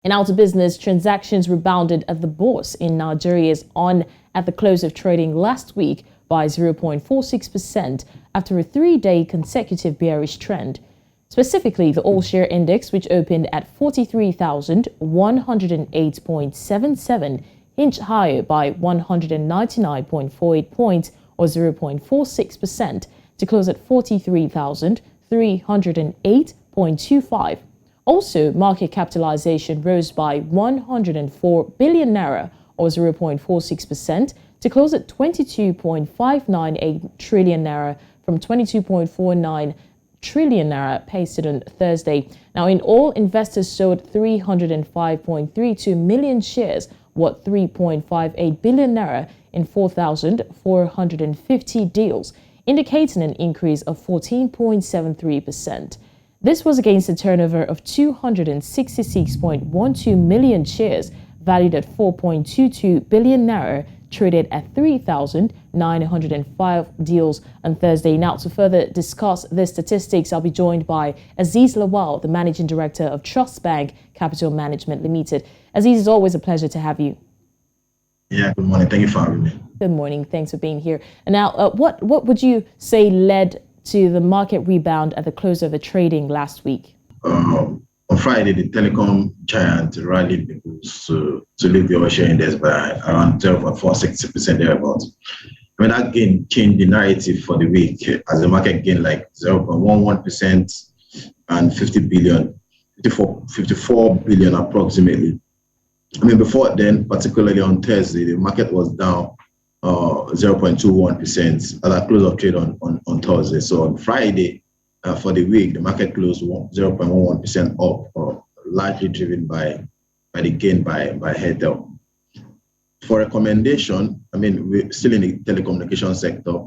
And out of business, transactions rebounded at the bourse in Nigeria's on at the close of trading last week by 0.46% after a three-day consecutive bearish trend. Specifically, the all-share index, which opened at 43,108.77, inched higher by 199.48 points or 0.46% to close at 43,308.25. Also, market capitalization rose by 104 billion naira or 0.46% to close at 22.598 trillion naira from 22.49 trillion naira pasted on Thursday. Now, in all, investors sold 305.32 million shares, worth 3.58 billion naira in 4,450 deals, indicating an increase of 14.73%. This was against a turnover of 266.12 million shares, valued at 4.22 billion naira, traded at 3,905 deals on Thursday. Now, to further discuss the statistics, I'll be joined by Aziz Lawal, the Managing Director of Trust Bank Capital Management Limited. Aziz, it's always a pleasure to have you. Yeah, good morning. Thank you for having me. Good morning. Thanks for being here. And now, what would you say led to the market rebound at the close of the trading last week? On Friday, the telecom giant rallied the bulls to lead the overshare index by around 12.46% thereabouts. I mean, that gain changed the narrative for the week as the market gained like 0.11% and 54 billion approximately. I mean, before then, particularly on Thursday, the market was down 0.21% at the close of trade on Thursday. So on Friday, for the week, the market closed 0.11% up, largely driven by the gain by Airtel. For recommendation, I mean, we're still in the telecommunication sector.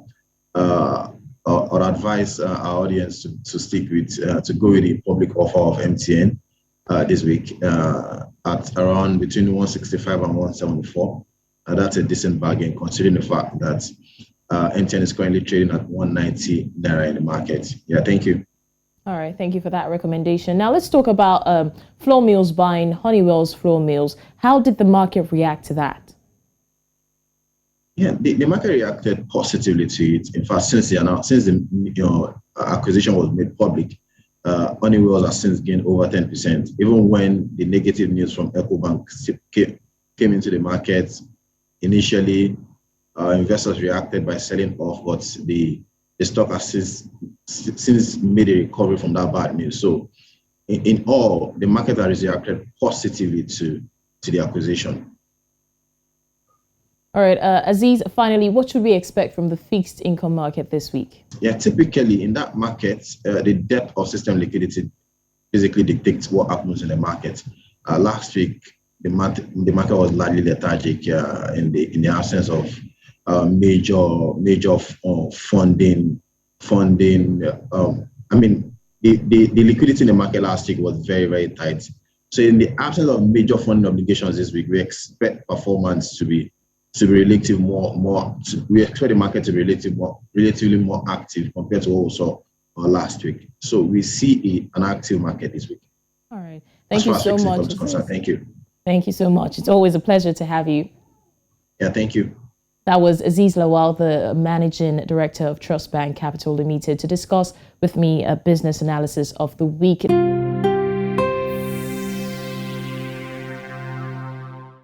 I'd advise our audience to stick with, to go with the public offer of MTN this week at around between 165 and 174. That's a decent bargain considering the fact that MTN is currently trading at 190 naira in the market. Yeah, thank you. All right, thank you for that recommendation. Now let's talk about flour mills buying Honeywell's flour mills. How did the market react to that? Yeah, the market reacted positively to it. In fact, since the acquisition was made public, Honeywell has since gained over 10%. Even when the negative news from EcoBank came into the market, initially investors reacted by selling off, but the stock has since made a recovery from that bad news. So in all, the market has reacted positively to the acquisition. All right, Aziz, finally, what should we expect from the fixed income market this week? Yeah, typically in that market, the depth of system liquidity basically dictates what happens in the market. Last week, the market was largely lethargic in the absence of major funding. I mean, the liquidity in the market last week was very, very tight. So in the absence of major funding obligations this week, we expect performance to be relatively more. We expect the market to be relatively more active compared to what we saw last week. So we see an active market this week. All right. Thank you so much. Thank you. Thank you so much. It's always a pleasure to have you. Yeah, thank you. That was Aziz Lawal, the Managing Director of Trust Bank Capital Limited, to discuss with me a business analysis of the week.